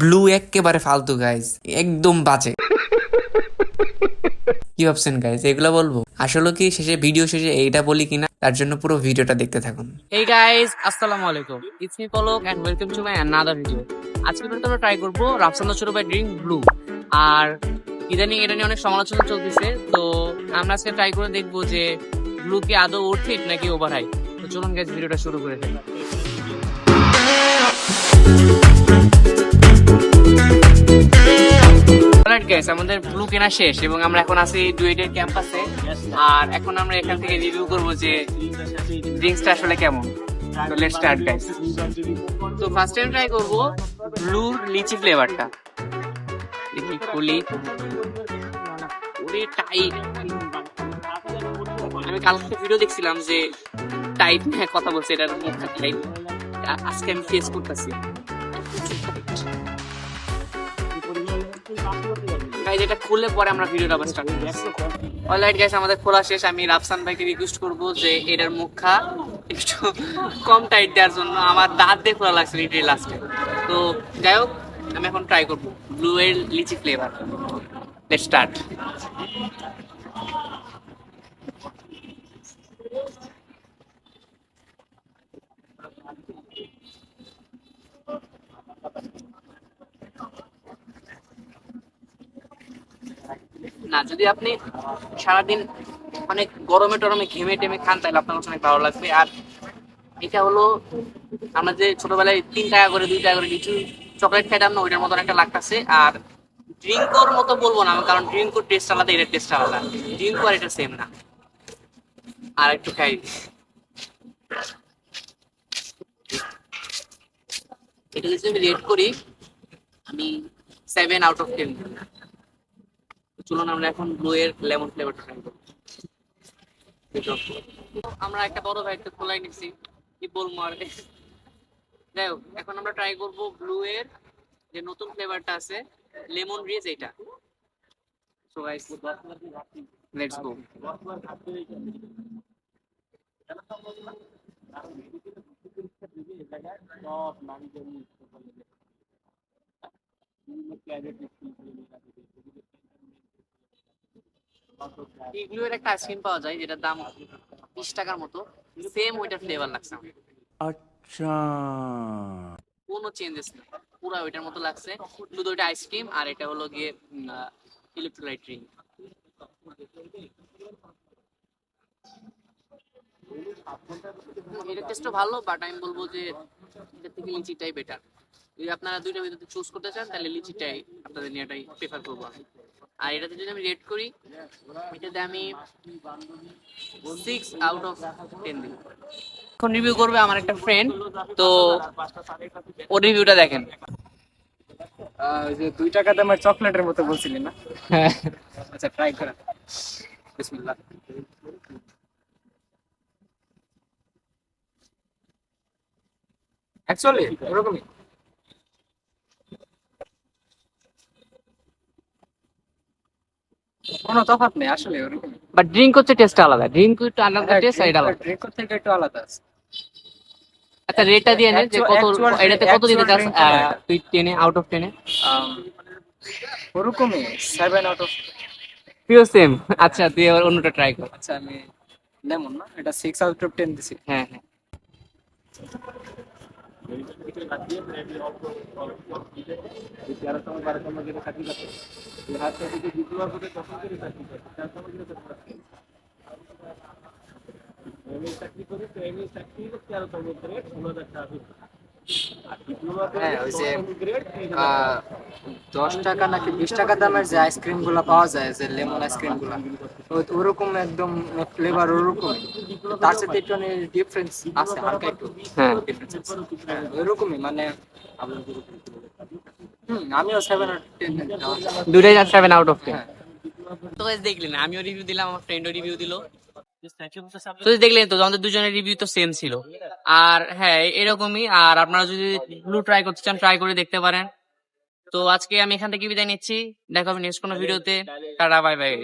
Blue একেবারে ফালতু guys, একদম বাজে। কি ভাবছেন গাইজ এগুলো বলবো? আসলে কি শেষে ভিডিও শেষে এইটা বলি কিনা, তার জন্য পুরো ভিডিওটা দেখতে থাকুন। Hey guys, আসসালামু আলাইকুম। It's me Polok and welcome to my another video. আজকে ভিডিওতে আমরা ট্রাই করব রাফসান ছোট ভাই ড্রিঙ্ক ব্লু। আর ইদানিং এটা নিয়ে অনেক সমালোচনা চলতেছে, তো আমরা আজকে ট্রাই করে দেখবো যে ব্লু কি আদৌ ওর্থ ইট নাকি ওভার হাই। তো চলুন গাইস ভিডিওটা শুরু করে ফেলি। অলরাইট গাইস, আমাদের ব্লু কেনা শেষ এবং আমরা এখন আছি ডুয়েটের ক্যাম্পাসে। আর এখন আমরা এখান থেকে রিভিউ করব যে ড্রিঙ্কসটা আসলে কেমন। তো লেটস স্টার্ট গাইস। তো ফার্স্ট টাইম ট্রাই করব ব্লুর লিচি ফ্লেভারটা। দেখি খুলি। ওরে টাইট। আমি কালকে ভিডিও দেখছিলাম যে টাইট নিয়ে কথা বলছে, এটার মুখটা টাইট। আজকে আমি ফেস করতেছি। গাইস এটা খুলে পরে আমরা ভিডিওটা আবার স্টার্ট করব। অলরাইট গাইস, আমাদের খোলা শেষ। আমি রাফসান ভাইকে রিকোয়েস্ট করব যে এটার মুখটা একটু কম টাইট দেওয়ার জন্য। আমার দাঁত দিয়ে খোলা লাগছে লিটারি লাস্টে। তো যাই হোক, আমি এখন ট্রাই করব ব্লু এর লিচি ফ্লেভার। Let's start. না, যদি আপনি সারাদিন অনেক গরমে টরমে ঘেমে টেমে খান তাহলে আপনার কাছে অনেক ভালো লাগবে। আর এটা হলো আমরা যে ছোটবেলায় 3 টাকা করে 2 টাকা করে কিছু চকলেট খাইতাম না, ওইটার মতন একটা লাগতেছে। আর ড্রিঙ্কোর মতো বলবো না আমি, কারণ ড্রিঙ্কোর টেস্ট আলাদা, এটার টেস্ট আলাদা। ড্রিঙ্কো আর এটা সেম না। আর একটু খাই। এটা যদি আমি রেট করি, আমি 7/10। চলুন আমরা এখন ব্লু এর লেমন ফ্লেভারটা ট্রাই করব। আমরা একটা বড় ভাই তো খোলাই নিচ্ছি, কি বলবো আর। যাই হোক, এখন আমরা ট্রাই করব ব্লু এর যে নতুন ফ্লেভারটা আছে, লেমন রিজ। এটা সো গাইস, লেটস গো। এগুলোর একটা আইসক্রিম পাওয়া যায় যেটার দাম 20 টাকার মতো, সেম ওইটার ফ্লেভার লাগছে আমার। আচ্ছা, কোনো চেঞ্জেস নেই, পুরো ওইটার মতো লাগছে। শুধু ওইটা আইসক্রিম আর এটা হলো গিয়ে ইলেকট্রোলাইট ড্রিঙ্ক। এটার টেস্টও ভালো, বাট আমি বলবো যে এটার থেকে লিচিটাই বেটার। যদি আপনারা দুইটার ভিতরে চুজ করতে চান তাহলে লিচিটাই আপনাদের নিয়েটাই প্রেফার করবো আমি। আর এটাতে যদি আমি রেট করি, এটাতে আমি 6/10 দিই। এখন রিভিউ করবে আমার একটা ফ্রেন্ড, তো ওর রিভিউটা দেখেন। ওই যে 2 টাকা দামের চকলেটের মতো বলছিলি না? হ্যাঁ, আচ্ছা, ট্রাই করা। বিসমিল্লাহ। অ্যাকচুয়ালি ওরকমই কোনো তফাৎ নেই, আসলে ওরকমই। বাট ড্রিঙ্ক হচ্ছে টেস্ট আলাদা, ড্রিঙ্ক একটু আলাদা টেস্ট, আর এটা আলাদা। ড্রিঙ্ক থেকে একটু আলাদা আছে। আচ্ছা, রেটটা দিয়ে নেন যে কত, এটাতে কত দিতে চাস তুই 10/10? ওরকমই 7/10। তুইও সেম। আচ্ছা, তুই এবার অন্যটা ট্রাই কর। আচ্ছা, আমি লেমন না, এটা 6/10 দিছি। হ্যাঁ হ্যাঁ। হ্যাঁ, ওই যে 10 টাকা নাকি 20 টাকা দামের যে আইসক্রিম গুলা পাওয়া যায়, যে লেমন আইসক্রিম গুলা, ওরকম একদম ফ্লেভার ওরকম। তার সাথে একটু ডিফারেন্স আছে, হালকা একটু হ্যাঁ, ডিফারেন্স আছে। হ্যাঁ, ওরকমই মানে। আমিও 7/10 দুইটাই 7/10। হ্যাঁ। তো গাইস দেখলেন, আমিও রিভিউ দিলাম, আমার ফ্রেন্ডও রিভিউ দিল। তো দেখলেন তো আমাদের দুজনের রিভিউ তো সেম ছিল। আর হ্যাঁ, এরকমই। আর আপনারা যদি ব্লু ট্রাই করতে চান ট্রাই করে দেখতে পারেন। তো আজকে আমি এখান থেকে বিদায় নিচ্ছি, দেখা হবে নেক্সট কোনো ভিডিওতে। Tata, bye bye.